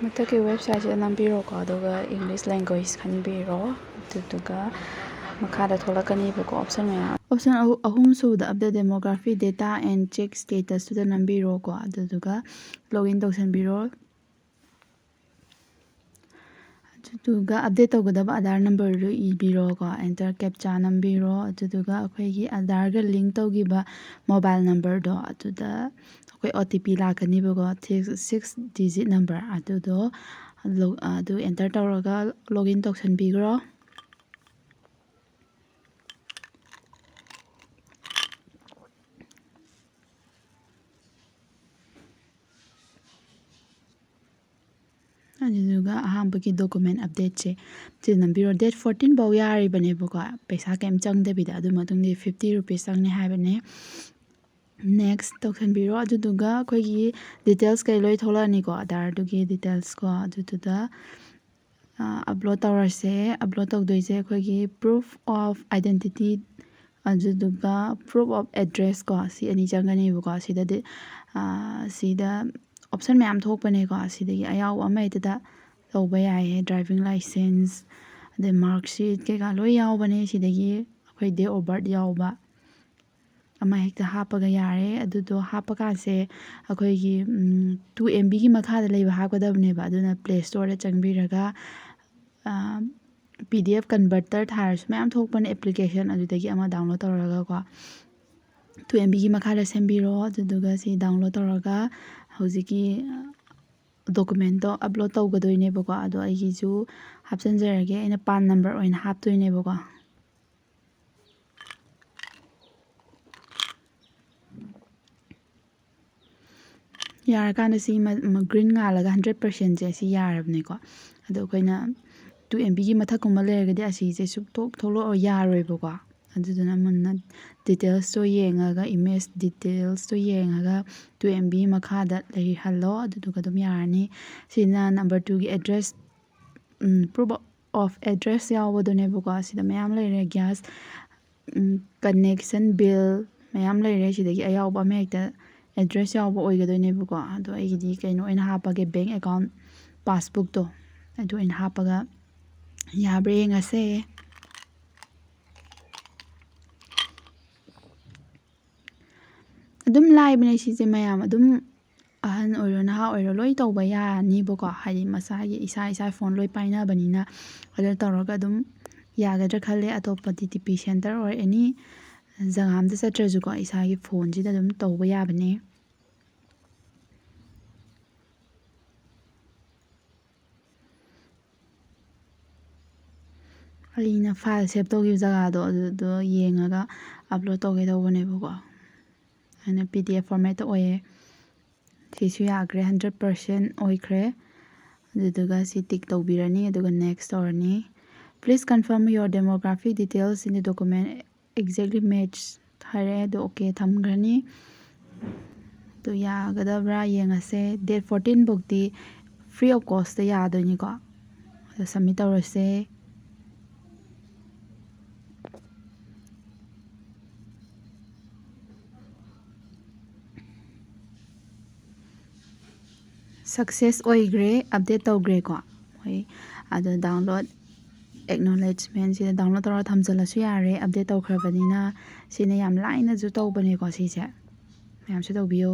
ꯃꯊꯛꯀꯤ ꯋꯦꯕꯁꯥꯏꯠꯁꯤꯗ ꯅꯝꯕꯤꯔꯣꯀꯣ ꯑꯗꯨꯒ English language ꯈꯟꯕꯤꯔꯣ ꯑꯗꯨꯗꯨꯒ ꯃꯈꯥꯗ ꯊꯣꯛꯂꯛꯀꯅꯤꯕꯀꯣ ꯑꯣꯞꯁꯟ ꯃꯌꯥꯝ ꯑꯣꯞꯁꯟ ꯑꯍꯨꯝ ꯁꯨꯕꯗ ꯑꯞꯗꯦꯠ ꯗꯦꯃꯣꯒ꯭ꯔꯥꯐꯤ ꯗꯦꯇꯥ ꯑꯦꯟ ꯆꯦꯛ ꯁ꯭ꯇꯦꯇꯁꯇꯨꯗ ꯅꯝꯕꯤꯔꯣꯀꯣ ꯑꯗꯨꯗꯨꯒ ꯂꯣꯒꯏꯟ ꯇꯧꯁꯟꯕꯤꯔꯣ ꯑꯗꯨꯗꯨꯒ ꯑꯞꯗꯦꯠ ꯇꯧꯒꯗꯕ ꯑꯙꯥꯔ ꯅꯝꯕꯔꯗꯨ ꯏꯕꯤꯔꯣꯀꯣ ꯑꯦꯟꯇꯔ ꯀꯦꯞꯆꯥ ꯅꯝꯕꯤꯔꯣ ꯑꯗꯨꯗꯨꯒ ꯑꯩꯈꯣꯏꯒꯤ ꯑꯙꯥꯔꯒ ꯂꯤꯡ ꯇꯧꯈꯤꯕ ꯃꯣꯕꯥꯏꯜ ꯅꯝꯕꯔꯗꯣ ꯑꯗꯨꯗ ꯑꯩꯈꯣꯏ OTP ꯂꯥꯛꯀꯅꯤꯕꯀꯣ 6 ꯗꯤꯖꯤꯠ ꯅꯝꯕꯔ ꯑꯗꯨꯗꯣ ꯑꯗꯨ ꯑꯦꯟꯇꯔ ꯇꯧꯔꯒ ꯂꯣꯒꯏꯟ ꯇꯧꯁꯟꯕꯤꯈ꯭ꯔꯣ ꯑꯗꯨꯗꯨꯒ ꯑꯍꯥꯟꯕꯒꯤ ꯗꯣꯀꯨꯃꯦꯟ ꯑꯞꯗꯦꯠꯁꯦ ꯁꯤ ꯅꯝꯕꯤꯔꯣ ꯗꯦꯠ 14 ꯐꯥꯎ ꯌꯥꯔꯤꯕꯅꯦꯕꯀꯣ ꯄꯩꯁꯥ ꯀꯩꯝ ꯆꯪꯗꯕꯤꯗ ꯑꯗꯨ ꯃꯇꯨꯡꯗꯤ 50 ꯔꯨꯄꯤꯁ ꯆꯪꯅꯤ ꯍꯥꯏꯕꯅꯦ ꯅꯦꯛꯁ ꯇꯧꯁꯟꯕꯤꯔꯣ ꯑꯗꯨꯗꯨꯒ ꯑꯩꯈꯣꯏꯒꯤ ꯗꯤꯇꯦꯜꯁ ꯀꯩ ꯂꯣꯏ ꯊꯣꯛꯂꯛꯑꯅꯤꯀꯣ ꯑꯙꯥꯔꯗꯨꯒꯤ ꯗꯤꯇꯦꯜꯁꯀꯣ ꯑꯗꯨꯗꯨꯗ ꯑꯞꯂꯣꯗ ꯇꯧꯔꯁꯦ ꯑꯞꯂꯣꯗ ꯇꯧꯗꯣꯏꯁꯦ ꯑꯩꯈꯣꯏꯒꯤ ꯄ꯭ꯔꯨꯐ ꯑꯣꯐ ꯑꯥꯏꯗꯦꯟꯇꯤꯇꯤ ꯑꯗꯨꯗꯨꯒ ꯄ꯭ꯔꯨꯐ ꯑꯣꯐ ꯑꯦꯗ꯭ꯔꯦꯁ ꯁꯤ ꯑꯅꯤ ꯆꯪꯒꯅꯦꯕꯀꯣ ꯁꯤꯗꯗꯤ ꯁꯤꯗ ꯑꯣꯞꯁꯟ ꯃꯌꯥꯝ ꯊꯣꯛꯄꯅꯦꯀꯣ ꯁꯤꯗꯒꯤ ꯑꯌꯥꯎꯕ ꯑꯃ ꯍꯦꯛꯇꯗ ꯇꯧꯕ ꯌꯥꯏꯌꯦ ꯗ꯭ꯔꯥꯏꯚꯤꯡ ꯂꯥꯏꯁꯦꯟꯁ ꯑꯗꯩ ꯃꯥꯔꯛꯁꯤꯠ ꯀꯩꯀꯥ ꯂꯣꯏ ꯌꯥꯎꯕꯅꯦ ꯁꯤꯗꯒꯤ ꯑꯩꯈꯣꯏ ꯗꯦꯠ ꯑꯣꯐ ꯕꯥꯔꯠ ꯌꯥꯎꯕ ꯑꯃ ꯍꯦꯛꯇ ꯍꯥꯞꯄꯒ ꯌꯥꯔꯦ ꯑꯗꯨꯗꯣ ꯍꯥꯞꯄꯀꯥꯟꯁꯦ ꯑꯩꯈꯣꯏꯒꯤ 2 MBꯒꯤ ꯃꯈꯥꯗ ꯂꯩꯕ ꯍꯥꯞꯀꯗꯕꯅꯦꯕ ꯑꯗꯨꯅ ꯄ꯭ꯂꯦ ꯁ꯭ꯇꯣꯔꯗ ꯆꯪꯕꯤꯔꯒ PDF ꯀꯟꯚꯔꯇꯔ ꯊꯥꯔꯁꯨ ꯃꯌꯥꯝ ꯊꯣꯛꯄꯅꯦ ꯑꯦꯄ꯭ꯂꯤꯀꯦꯁꯟ ꯑꯗꯨꯗꯒꯤ ꯑꯃ ꯗꯥꯎꯟꯂꯣꯗ ꯇꯧꯔꯒꯀꯣ 2 MBꯒꯤ ꯃꯈꯥꯗ ꯁꯦꯝꯕꯤꯔꯣ ꯑꯗꯨꯗꯨꯒ ꯁꯤ ꯗꯥꯎꯟꯂꯣꯗ ꯇꯧꯔꯒ ꯍꯧꯖꯤꯛꯀꯤ ꯗꯣꯀꯨꯃꯦꯟꯇꯣ ꯑꯞꯂꯣꯗ ꯇꯧꯒꯗꯣꯏꯅꯦꯕꯀꯣ ꯑꯗꯣ ꯑꯩꯒꯤꯁꯨ ꯍꯥꯞꯆꯤꯟꯖꯔꯒꯦ ꯑꯩꯅ ꯄꯥꯟ ꯅꯝꯕꯔ ꯑꯣꯏꯅ ꯍꯥꯞꯇꯣꯏꯅꯦꯕꯀꯣ ꯌꯥꯔꯀꯥꯟꯗ ꯁꯤ ꯒ꯭ꯔꯤꯟ ꯉꯥꯜꯂꯒ 100%ꯁꯦ ꯁꯤ ꯌꯥꯔꯕꯅꯦꯀꯣ ꯑꯗꯣ ꯑꯩꯈꯣꯏꯅ 2 MBꯒꯤ ꯃꯊꯛꯀꯨꯝꯕ ꯂꯩꯔꯒꯗꯤ ꯑꯁꯤꯁꯦ ꯁꯨꯛꯊꯣꯛ ꯊꯣꯛꯂꯛꯑꯣ ꯌꯥꯔꯣꯏꯕꯀꯣ ꯑꯗꯨꯗꯨꯅ ꯃꯨꯟꯅ ꯗꯤꯇꯦꯜꯁꯇꯣ ꯌꯦꯡꯉꯒ ꯏꯃꯦꯖ ꯗꯤꯇꯦꯜꯁꯇꯣ ꯌꯦꯡꯉꯒ 2 MB ꯃꯈꯥꯗ ꯂꯩꯍꯜꯂꯣ ꯑꯗꯨꯗꯨꯒ ꯑꯗꯨꯝ ꯌꯥꯔꯅꯤ ꯁꯤꯅ ꯅꯝꯕꯔ 2ꯒꯤ ꯑꯦꯗ꯭ꯔꯦꯁ ꯄ꯭ꯔꯨꯐ ꯑꯣꯐ ꯑꯦꯗ꯭ꯔꯦꯁ ꯌꯥꯎꯕꯗꯨꯅꯦꯕꯀꯣ ꯁꯤꯗ ꯃꯌꯥꯝ ꯂꯩꯔꯦ ꯒ꯭ꯌꯥꯁ ꯀꯟꯅꯦꯛꯁꯟ ꯕꯤꯜ ꯃꯌꯥꯝ ꯂꯩꯔꯦ ꯁꯤꯗꯒꯤ ꯑꯌꯥꯎꯕ ꯑꯃ ꯍꯦꯛꯇ ꯑꯦꯗ꯭ꯔꯦꯁ ꯌꯥꯎꯕ ꯑꯣꯏꯒꯗꯣꯏꯅꯦꯕꯀꯣ ꯑꯗꯣ ꯑꯩꯒꯤꯗꯤ ꯀꯩꯅꯣ ꯑꯣꯏꯅ ꯍꯥꯞꯄꯒꯦ ꯕꯦꯡ ꯑꯦꯀꯥꯎꯟ ꯄꯥꯁꯕꯨꯛꯇꯣ ꯑꯗꯨ ꯑꯣꯏꯅ ꯍꯥꯞꯄꯒ ꯌꯥꯕ꯭ꯔꯥ ꯌꯦꯡꯉꯁꯦ ꯑꯗꯨꯝ ꯂꯥꯏꯕꯅꯦ ꯁꯤꯁꯦ ꯃꯌꯥꯝ ꯑꯗꯨꯝ ꯑꯍꯟ ꯑꯣꯏꯔꯣ ꯅꯍꯥ ꯑꯣꯏꯔꯣ ꯂꯣꯏ ꯇꯧꯕ ꯌꯥꯅꯤꯕꯀꯣ ꯍꯥꯏꯗꯤ ꯃꯁꯥꯒꯤ ꯏꯁꯥ ꯐꯣꯟ ꯂꯣꯏ ꯄꯥꯏꯅꯕꯅꯤꯅ ꯑꯗꯨ ꯇꯧꯔꯒ ꯑꯗꯨꯝ ꯌꯥꯒꯗ꯭ꯔꯥ ꯈꯜꯂꯦ ꯑꯇꯣꯞꯄ DTP ꯁꯦꯟꯇꯔ ꯑꯣꯔ ꯑꯦꯅꯤ ꯖꯒꯥ ꯑꯝꯗ ꯆꯠꯇ꯭ꯔꯁꯨꯀꯣ ꯏꯁꯥꯒꯤ ꯐꯣꯟꯁꯤꯗ ꯑꯗꯨꯝ ꯇꯧꯕ ꯌꯥꯕꯅꯦ ꯑꯩꯅ ꯐꯥꯏꯜ ꯁꯦꯞ ꯇꯧꯈꯤꯕ ꯖꯒꯥꯗꯣ ꯑꯗꯨꯗꯣ ꯌꯦꯡꯉꯒ ꯑꯞꯂꯣꯗ ꯇꯧꯒꯦ ꯇꯧꯕꯅꯦꯕꯀꯣ ꯑꯩꯅ PDF ꯐꯣꯔꯃꯦꯠꯇ ꯑꯣꯏꯌꯦ ꯁꯤꯁꯨ ꯌꯥꯈ꯭ꯔꯦ 100% ꯑꯣꯏꯈ꯭ꯔꯦ ꯑꯗꯨꯗꯨꯒ ꯁꯤ ꯇꯤꯛ ꯇꯧꯕꯤꯔꯅꯤ ꯑꯗꯨꯒ ꯅꯦꯛꯁ ꯇꯧꯔꯅꯤ please confirm your demographic details in the document exactly match ꯍꯥꯏꯔꯛꯑꯦ ꯑꯗꯣ ꯑꯣꯀꯦ ꯊꯝꯈ꯭ꯔꯅꯤ ꯑꯗꯨ ꯌꯥꯒꯗꯕ꯭ꯔꯥ ꯌꯦꯡꯉꯁꯦ ꯗꯦꯠ 14 ꯐꯥꯎꯗꯤ ꯐ꯭ꯔꯤ ꯑꯣꯐ ꯀꯣꯁꯇ ꯌꯥꯗꯣꯏꯅꯤꯀꯣ ꯑꯗꯣ ꯁꯕꯃꯤꯠ ꯇꯧꯔꯁꯦ ꯁꯛꯁꯦꯁ ꯑꯣꯏꯈ꯭ꯔꯦ ꯑꯞꯗꯦꯠ ꯇꯧꯈ꯭ꯔꯦꯀꯣ ꯍꯣꯏ ꯑꯗꯣ ꯗꯥꯎꯟꯂꯣꯗ ꯑꯦꯛꯅꯣꯂꯦꯖꯃꯦꯟꯁꯤꯗ ꯗꯥꯎꯟꯂꯣꯗ ꯇꯧꯔꯒ ꯊꯝꯖꯤꯜꯂꯁꯨ ꯌꯥꯔꯦ ꯑꯞꯗꯦꯠ ꯇꯧꯈ꯭ꯔꯕꯅꯤꯅ ꯁꯤꯅ ꯌꯥꯝ ꯂꯥꯏꯅꯁꯨ ꯇꯧꯕꯅꯦꯀꯣ ꯁꯤꯁꯦ ꯃꯌꯥꯝꯁꯨ ꯇꯧꯕꯤꯌꯨ